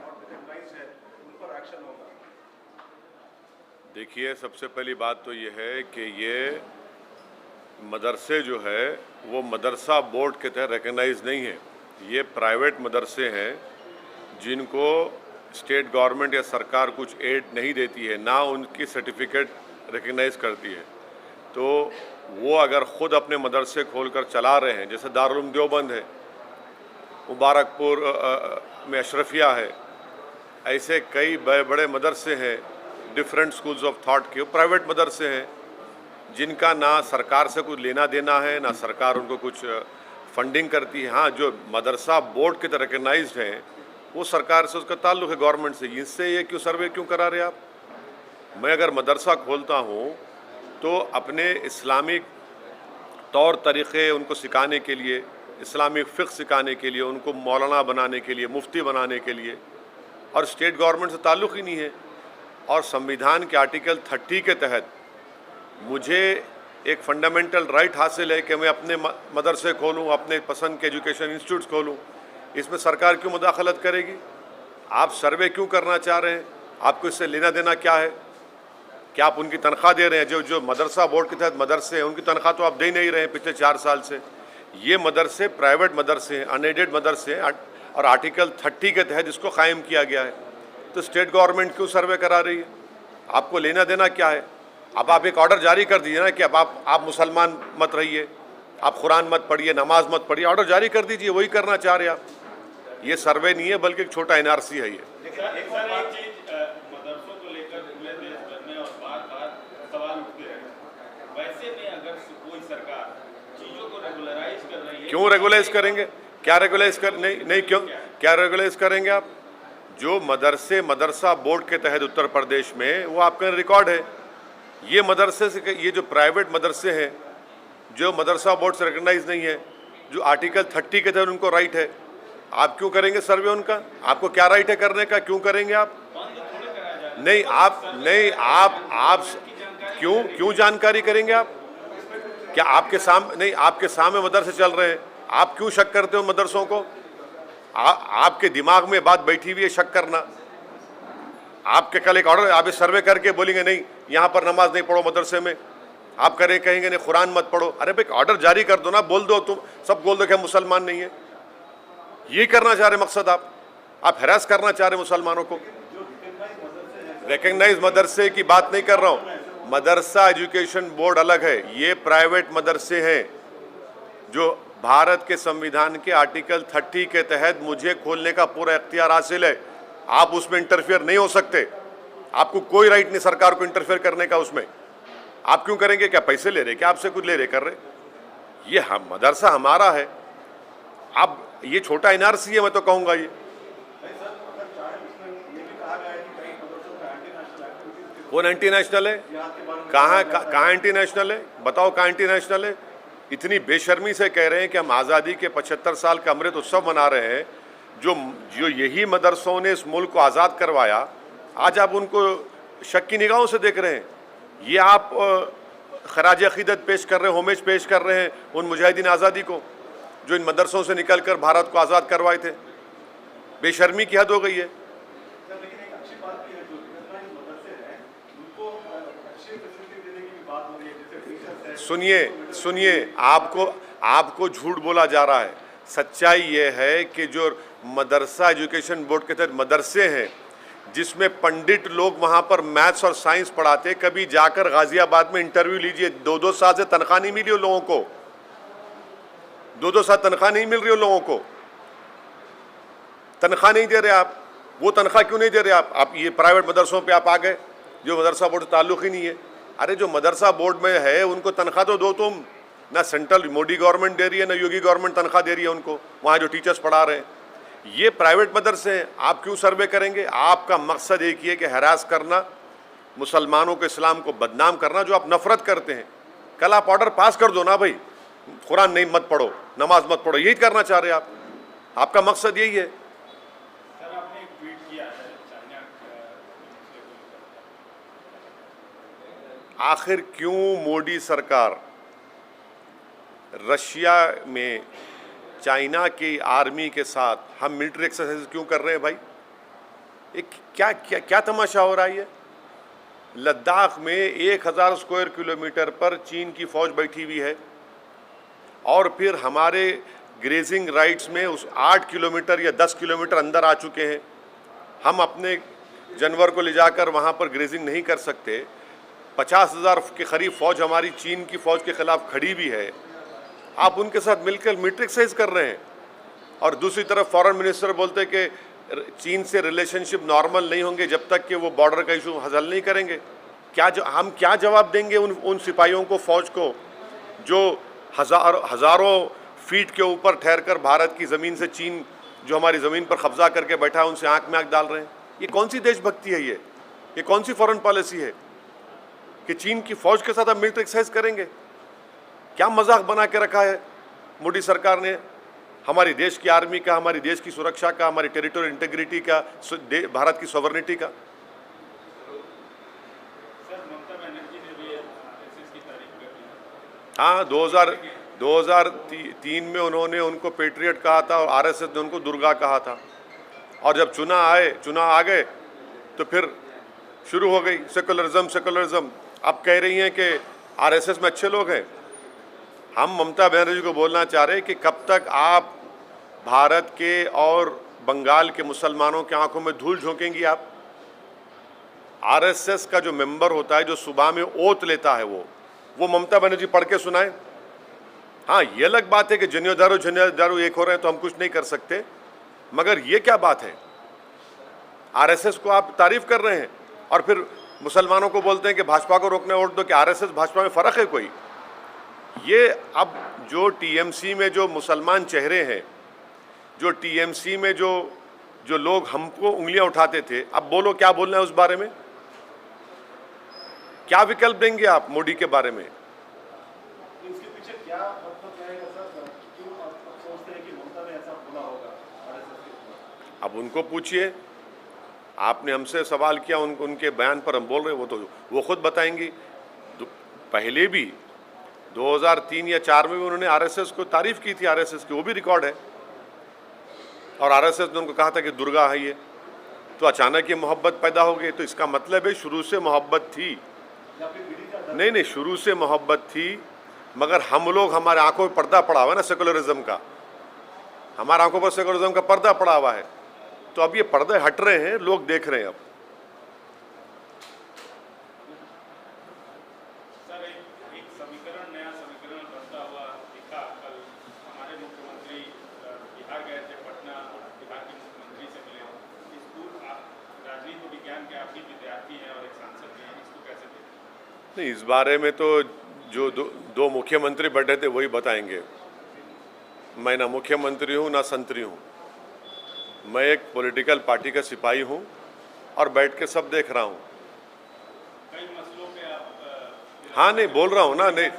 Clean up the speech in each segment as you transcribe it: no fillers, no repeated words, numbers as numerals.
और रिकॉग्नाइज्ड है उन पर एक्शन होगा? देखिए, सबसे पहली बात तो ये है कि ये मदरसे जो है वो मदरसा बोर्ड के तहत रिकग्नाइज नहीं है। ये प्राइवेट मदरसे हैं जिनको स्टेट गवर्नमेंट या सरकार कुछ एड नहीं देती है, ना उनकी सर्टिफिकेट रिकग्नाइज करती है। तो वो अगर ख़ुद अपने मदरसे खोलकर चला रहे हैं, जैसे दारुल उलूम देवबंद है, मुबारकपुर में अशरफिया है, ऐसे कई बड़े बड़े मदरसे हैं डिफरेंट स्कूल्स ऑफ थॉट के, प्राइवेट मदरसे हैं जिनका ना सरकार से कुछ लेना देना है, ना सरकार उनको कुछ फंडिंग करती है। हाँ, जो मदरसा बोर्ड के तरह रिकग्नाइज्ड हैं वो सरकार से उसका ताल्लुक़ है, गवर्नमेंट से। इससे ये क्यों सर्वे क्यों करा रहे आप? मैं अगर मदरसा खोलता हूँ तो अपने इस्लामिक तौर तरीक़े उनको सिखाने के लिए, इस्लामिक फ़िक़्ह सिखाने के लिए, उनको मौलाना बनाने के लिए, मुफ्ती बनाने के लिए, और स्टेट गवर्नमेंट से ताल्लुक़ ही नहीं है। और संविधान के आर्टिकल 30 के तहत मुझे एक फंडामेंटल राइट हासिल है कि मैं अपने मदरसे खोलूँ, अपने पसंद के एजुकेशन इंस्टीट्यूट्स खोलूँ। इसमें सरकार क्यों मुदाखलत करेगी? आप सर्वे क्यों करना चाह रहे हैं? आपको इससे लेना देना क्या है? क्या आप उनकी तनख्वाह दे रहे हैं? जो मदरसा बोर्ड के तहत मदरसे हैं उनकी तनख्वाह तो आप दे नहीं रहे हैं पिछले 4 साल से। ये मदरसे प्राइवेट मदरसे हैं, अनएडेड मदरसे हैं, और आर्टिकल 30 के तहत इसको कायम किया गया है। तो स्टेट गवर्नमेंट क्यों सर्वे करा रही है? आपको लेना देना क्या है? अब आप एक ऑर्डर जारी कर दीजिए ना कि अब आप मुसलमान मत रहिए, आप कुरान मत पढ़िए, नमाज मत पढ़िए, ऑर्डर जारी कर दीजिए। वही करना चाह रहे आप। ये सर्वे नहीं है बल्कि एक छोटा एनआरसी है ये। मदरसों को लेकर पूरे देश भर में और बार-बार सवाल उठते हैं। वैसे में अगर कोई सरकार चीजों को रेगुलराइज कर रही है, क्यों रेगुलाइज करेंगे? क्या रेगुलाइज कर नहीं क्यों क्या रेगुलाइज करेंगे आप? जो मदरसे मदरसा बोर्ड के तहत उत्तर प्रदेश में वो आपका रिकॉर्ड है। ये मदरसे से, ये जो प्राइवेट मदरसे हैं जो मदरसा बोर्ड से रिकग्नाइज नहीं है, जो आर्टिकल 30 के तहत उनको राइट है, आप क्यों करेंगे सर्वे उनका? आपको क्या राइट है करने का? क्यों करेंगे आप? नहीं आप क्यों जानकारी करेंगे आप? क्या आपके सामने नहीं, आपके सामने मदरसे चल रहे हैं, आप क्यों शक करते हो मदरसों को? आपके दिमाग में बात बैठी हुई है शक करना। आपके कल एक ऑर्डर, आप सर्वे करके बोलेंगे नहीं यहाँ पर नमाज नहीं पढ़ो मदरसे में, आप कहेंगे नहीं कुरान मत पढ़ो। अरे भाई ऑर्डर जारी कर दो ना, बोल दो, तुम सब बोल दो कि मुसलमान नहीं है। ये करना चाह रहे मकसद आप हैरास करना चाह रहे मुसलमानों को। रिकग्नाइज मदरसे की बात नहीं कर रहा हूँ, मदरसा एजुकेशन बोर्ड अलग है। ये प्राइवेट मदरसे हैं जो भारत के संविधान के आर्टिकल 30 के तहत मुझे खोलने का पूरा इख्तियार हासिल है। आप उसमें इंटरफेयर नहीं हो सकते, आपको कोई राइट नहीं सरकार को इंटरफेयर करने का उसमें। आप क्यों करेंगे? क्या पैसे ले रहे? क्या आपसे कुछ ले रहे कर रहे? ये हम मदरसा हमारा है। अब ये छोटा एनआरसी है, मैं तो कहूँगा ये। कौन एंटी नेशनल है? कहाँ एंटी नेशनल है? बताओ कहाँ एंटी नेशनल है? इतनी बेशर्मी से कह रहे हैं कि हम आज़ादी के 75 साल का अमृत उत्सव मना रहे हैं। जो यही मदरसों ने इस मुल्क को आज़ाद करवाया, आज आप उनको शक की निगाहों से देख रहे हैं। ये आप खराज अक़ीदत पेश कर रहे हैं, होमेज पेश कर रहे हैं उन मुजाहिदीन आज़ादी को जो इन मदरसों से निकल कर भारत को आज़ाद करवाए थे। बेशर्मी की हद हो गई है। सुनिए, आपको झूठ बोला जा रहा है। सच्चाई ये है कि जो मदरसा एजुकेशन बोर्ड के तहत मदरसे हैं जिसमें पंडित लोग वहाँ पर मैथ्स और साइंस पढ़ाते, कभी जाकर गाजियाबाद में इंटरव्यू लीजिए, 2-2 साल से तनख्वाह नहीं मिली उन लोगों को, 2-2 साल तनख्वाह नहीं मिल रही उन लोगों को, तनख्वाह नहीं दे रहे आप। वो तनख्वाह क्यों नहीं दे रहे आप ये प्राइवेट मदरसों पे आप आ गए जो मदरसा बोर्ड से ताल्लुक़ ही नहीं है। अरे जो मदरसा बोर्ड में है उनको तनख्वाह तो दो तुम। ना सेंट्रल मोदी गवर्नमेंट दे रही है, ना योगी गवर्नमेंट तनख्वाह दे रही है उनको, वहाँ जो टीचर्स पढ़ा रहे हैं। ये प्राइवेट मदरसे हैं, आप क्यों सर्वे करेंगे? आपका मकसद एक ही है कि हरास करना, मुसलमानों को, इस्लाम को बदनाम करना, जो आप नफ़रत करते हैं। कल आप ऑर्डर पास कर दो ना भाई, कुरान नहीं मत पढ़ो, नमाज मत पढ़ो, यही करना चाह रहे हैं आप। आपका मकसद यही है। आखिर क्यों मोदी सरकार रशिया में चाइना की आर्मी के साथ हम मिलिट्री एक्सरसाइज क्यों कर रहे हैं भाई? ये क्या क्या क्या तमाशा हो रहा है? ये लद्दाख में 1000 स्क्वायर किलोमीटर पर चीन की फौज बैठी हुई है और फिर हमारे ग्रेजिंग राइट्स में उस 8 किलोमीटर या 10 किलोमीटर अंदर आ चुके हैं। हम अपने जानवर को ले जाकर वहाँ पर ग्रेजिंग नहीं कर सकते। 50,000 के करीब फौज हमारी चीन की फौज के खिलाफ खड़ी भी है। आप उनके साथ मिलकर मिलिट्री एक्सरसाइज कर रहे हैं और दूसरी तरफ फॉरेन मिनिस्टर बोलते हैं कि चीन से रिलेशनशिप नॉर्मल नहीं होंगे जब तक कि वो बॉर्डर का इशू हल नहीं करेंगे। हम क्या जवाब देंगे उन सिपाहियों को, फौज को, जो हज़ारों फीट के ऊपर ठहरकर भारत की ज़मीन से चीन जो हमारी ज़मीन पर कब्जा करके बैठा है उनसे आंख में आंख डाल रहे हैं? ये कौन सी देशभक्ति है? ये कौन सी फॉरेन पॉलिसी है कि चीन की फौज के साथ आप मिलिट्री एक्सरसाइज करेंगे? क्या मजाक बना के रखा है मोदी सरकार ने हमारी देश की आर्मी का, हमारी देश की सुरक्षा का, हमारी टेरिटोरियल इंटीग्रिटी का, भारत की सॉवरेनिटी का। सर, ममता बनर्जी ने भी आरएसएस की तारीफ कर दी। हाँ, 2003 में उन्होंने उनको पेट्रियट कहा था और आरएसएस ने उनको दुर्गा कहा था। और जब चुनाव आ गए तो फिर शुरू हो गई सेकुलरिज्म। अब कह रही हैं कि आरएसएस में अच्छे लोग हैं। हम ममता बनर्जी को बोलना चाह रहे हैं कि कब तक आप भारत के और बंगाल के मुसलमानों की आंखों में धूल झोंकेंगी? आप आरएसएस का जो मेंबर होता है, जो सुबह में ओथ लेता है, वो ममता बनर्जी पढ़ के सुनाए। हाँ, ये अलग बात है कि जनियादारू एक हो रहे हैं तो हम कुछ नहीं कर सकते, मगर ये क्या बात है? आरएसएस को आप तारीफ कर रहे हैं और फिर मुसलमानों को बोलते हैं कि भाजपा को रोकने वोट दो। कि आरएसएस भाजपा में फ़र्क है कोई? ये अब जो टीएमसी में जो मुसलमान चेहरे हैं, जो टीएमसी में जो लोग हमको उंगलियां उठाते थे, अब बोलो क्या बोलना है उस बारे में? क्या विकल्प देंगे आप मोदी के बारे में? इसके पीछे क्या मतलब है सर? क्यों आप सोचते हैं कि ममता ने ऐसा बोला होगा आरएसएस के ऊपर? अब उनको पूछिए। आपने हमसे सवाल किया, उनके बयान पर हम बोल रहे हैं, वो खुद बताएंगी। पहले भी 2003 या 4 में भी उन्होंने आरएसएस को तारीफ की थी, आरएसएस की, वो भी रिकॉर्ड है। और आरएसएस ने उनको कहा था कि दुर्गा है ये। तो अचानक ये मोहब्बत पैदा हो गई, तो इसका मतलब है शुरू से मोहब्बत थी। नहीं, शुरू से मोहब्बत थी, मगर हम लोग, हमारे आंखों में पर्दा पड़ा हुआ है ना सेकुलरिज्म का। हमारे आंखों पर सेकुलरिज्म का पर्दा पड़ा हुआ है, तो अब ये पर्दे हट रहे हैं, लोग देख रहे हैं अब। सर, एक नया समीकरण बनता हुआ दिखा। कल हमारे मुख्यमंत्री बिहार गए थे, पटना, बिहार के मुख्यमंत्री से मिले। इसको आप राजनीति विज्ञान के आप भी विद्यार्थी हैं और एक सांसद भी हैं, इसको कैसे देखते? नहीं, इस बारे में तो जो दो मुख्यमंत्री बैठे थे वही बताएंगे। मैं ना मुख्यमंत्री हूँ ना संतरी हूँ। मैं एक पॉलिटिकल पार्टी का सिपाही हूँ और बैठ के सब देख रहा हूँ। कई मसलों पे आप हाँ, नहीं बोल रहा हूँ ना। नहीं,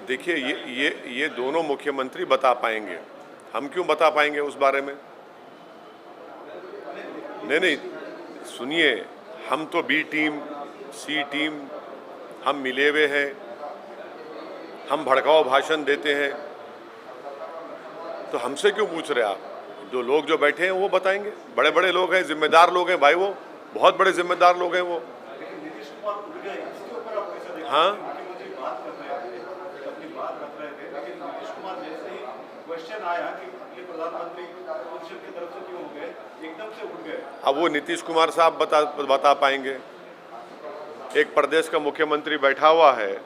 देखिए, ये दोनों मुख्यमंत्री बता पाएंगे, हम क्यों बता पाएंगे उस बारे में? नहीं, सुनिए, हम तो बी टीम, सी टीम, हम मिले हुए हैं, हम भड़काऊ भाषण देते हैं, तो हमसे क्यों पूछ रहे आप? जो लोग जो बैठे हैं वो बताएंगे। बड़े बड़े लोग हैं, जिम्मेदार लोग हैं भाई, वो बहुत बड़े जिम्मेदार लोग हैं वो। नीतीश कुमार उठ गए, इसके ऊपर आप कैसे देखते हैं? हाँ, मुख्यमंत्री बात कर रहे थे, अपनी बात रख रहे थे, लेकिन नीतीश कुमार जैसे ही क्वेश्चन आया कि अगले प्रधानमंत्री अपोजिशन की तरफ से क्यों हो गए, एकदम से उठ गए। अब वो नीतीश कुमार साहब बता पाएंगे। एक प्रदेश का मुख्यमंत्री बैठा हुआ है,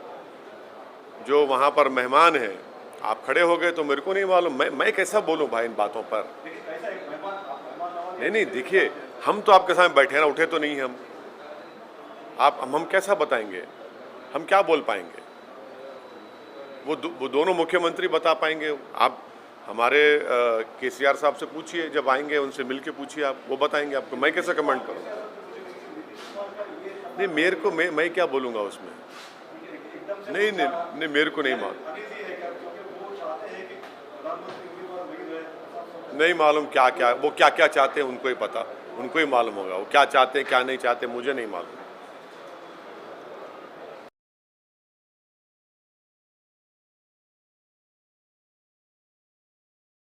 जो वहाँ पर मेहमान है, आप खड़े हो गए तो मेरे को नहीं मालूम, मैं कैसा बोलूँ भाई इन बातों पर? नहीं, देखिए, हम तो आपके सामने बैठे ना, उठे तो नहीं हम। हम कैसा बताएंगे? हम क्या बोल पाएंगे? वो दोनों मुख्यमंत्री बता पाएंगे। आप हमारे केसीआर साहब से पूछिए, जब आएंगे उनसे मिल के पूछिए, आप, वो बताएंगे आपको। मैं कैसे कमेंट करूँ? नहीं, मेरे को, मैं क्या बोलूँगा उसमें? नहीं, मेरे को नहीं मालूम। नहीं मालूम क्या वो क्या चाहते हैं, उनको ही पता, उनको ही मालूम होगा वो क्या चाहते हैं क्या नहीं चाहते, मुझे नहीं मालूम।